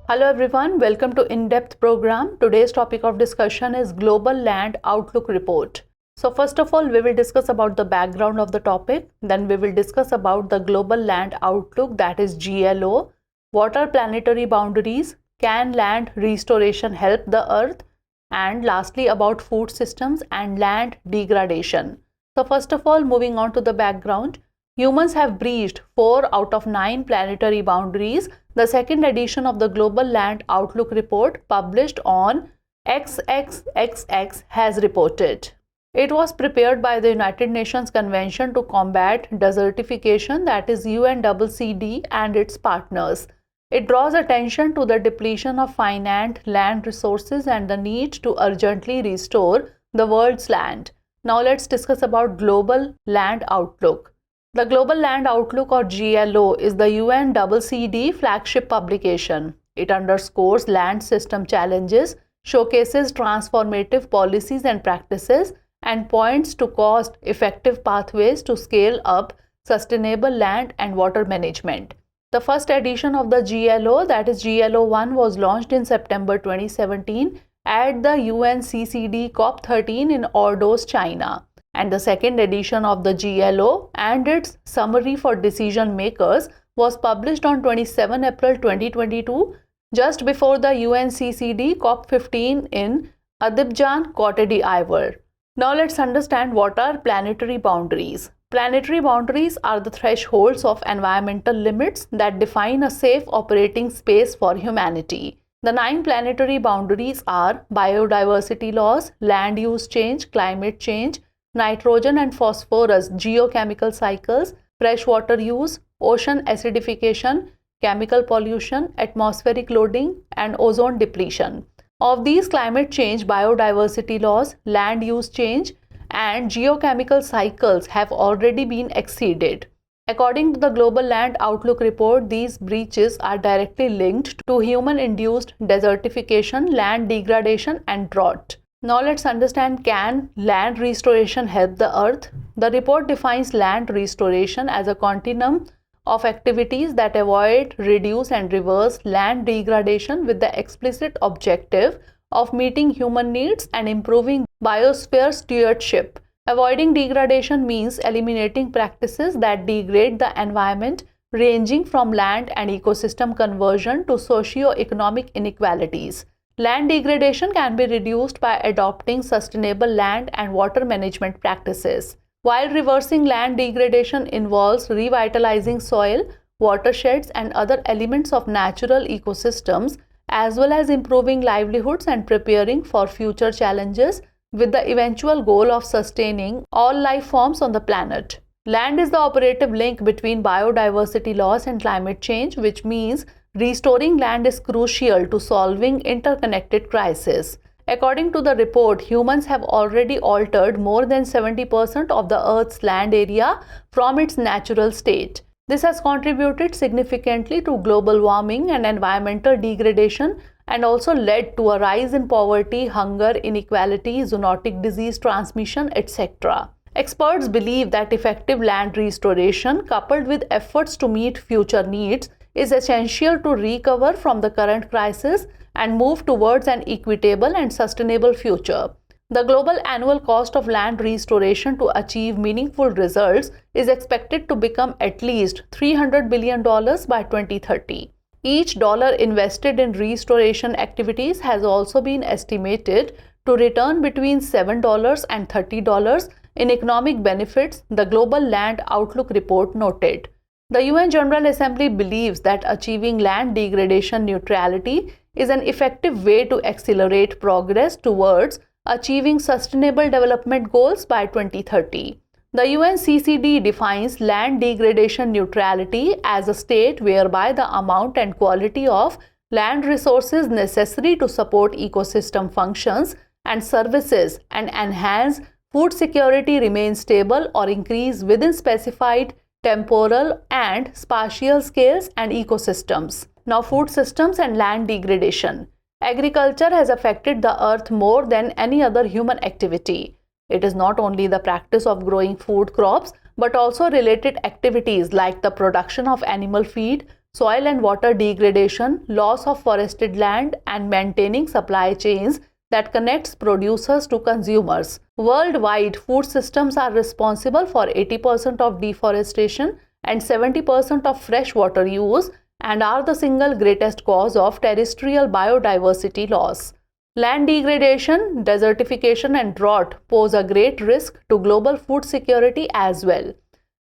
Hello everyone, welcome to In-Depth program. Today's topic of discussion is Global Land Outlook Report. So first of all, we will discuss about the background of the topic. Then we will discuss about the Global Land Outlook, that is GLO. What are planetary boundaries? Can land restoration help the earth? And lastly, about food systems and land degradation. So first of all, moving on to the background. Humans have breached 4 out of 9 planetary boundaries. The second edition of the Global Land Outlook Report, published on XXXX, has reported. It was prepared by the United Nations Convention to Combat Desertification, that is UNCCD, and its partners. It draws attention to the depletion of finite land resources and the need to urgently restore the world's land. Now let's discuss about Global Land Outlook. The Global Land Outlook, or GLO, is the UNCCD flagship publication. It underscores land system challenges, showcases transformative policies and practices, and points to cost-effective pathways to scale up sustainable land and water management. The first edition of the GLO, that is GLO 1, was launched in September 2017 at the UNCCD COP13 in Ordos, China. And the second edition of the GLO and its summary for decision makers was published on 27 April 2022, just before the UNCCD COP15 in Abidjan, Cote d'Ivoire. Now let's understand what are planetary boundaries. Planetary boundaries are the thresholds of environmental limits that define a safe operating space for humanity. The 9 planetary boundaries are biodiversity laws, land use change, climate change, nitrogen and phosphorus geochemical cycles, freshwater use, ocean acidification, chemical pollution, atmospheric loading, and ozone depletion. Of these, climate change, biodiversity laws, land use change, and geochemical cycles have already been exceeded. According to the Global Land Outlook Report, these breaches are directly linked to human-induced desertification, land degradation, and drought. Now let's understand, can land restoration help the earth? The report defines land restoration as a continuum of activities that avoid, reduce, and reverse land degradation with the explicit objective of meeting human needs and improving biosphere stewardship. Avoiding degradation means eliminating practices that degrade the environment, ranging from land and ecosystem conversion to socio-economic inequalities. Land degradation can be reduced by adopting sustainable land and water management practices, while reversing land degradation involves revitalizing soil, watersheds, and other elements of natural ecosystems, as well as improving livelihoods and preparing for future challenges with the eventual goal of sustaining all life forms on the planet. Land is the operative link between biodiversity loss and climate change, which means restoring land is crucial to solving interconnected crises. According to the report, humans have already altered more than 70% of the Earth's land area from its natural state. This has contributed significantly to global warming and environmental degradation, and also led to a rise in poverty, hunger, inequality, zoonotic disease transmission, etc. Experts believe that effective land restoration, coupled with efforts to meet future needs, is essential to recover from the current crisis and move towards an equitable and sustainable future. The global annual cost of land restoration to achieve meaningful results is expected to become at least $300 billion by 2030. Each dollar invested in restoration activities has also been estimated to return between $7 and $30 in economic benefits, the Global Land Outlook Report noted. The UN General Assembly believes that achieving land degradation neutrality is an effective way to accelerate progress towards achieving Sustainable Development Goals by 2030. The UNCCD defines land degradation neutrality as a state whereby the amount and quality of land resources necessary to support ecosystem functions and services and enhance food security remain stable or increase within specified temporal and spatial scales and ecosystems. Now, food systems and land degradation. Agriculture has affected the earth more than any other human activity. It is not only the practice of growing food crops, but also related activities like the production of animal feed, soil and water degradation, loss of forested land, and maintaining supply chains that connects producers to consumers. Worldwide, food systems are responsible for 80% of deforestation and 70% of freshwater use and are the single greatest cause of terrestrial biodiversity loss. Land degradation, desertification, and drought pose a great risk to global food security as well.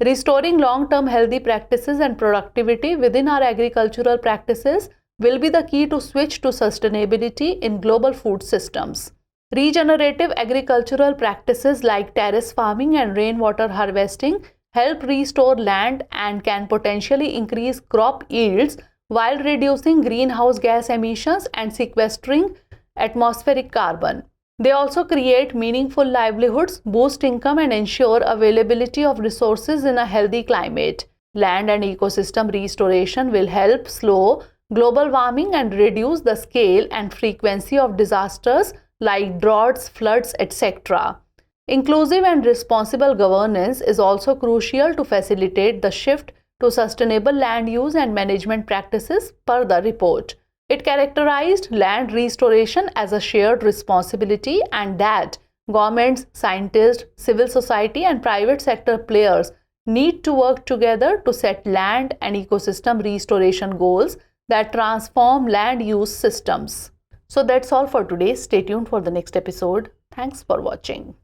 Restoring long-term healthy practices and productivity within our agricultural practices will be the key to switch to sustainability in global food systems. Regenerative agricultural practices like terrace farming and rainwater harvesting help restore land and can potentially increase crop yields while reducing greenhouse gas emissions and sequestering atmospheric carbon. They also create meaningful livelihoods, boost income, and ensure availability of resources in a healthy climate. Land and ecosystem restoration will help slow global warming and reduce the scale and frequency of disasters like droughts, floods, etc. Inclusive and responsible governance is also crucial to facilitate the shift to sustainable land use and management practices per the report. It characterized land restoration as a shared responsibility and that governments, scientists, civil society, and private sector players need to work together to set land and ecosystem restoration goals that transform land use systems. So that's all for today. Stay tuned for the next episode. Thanks for watching.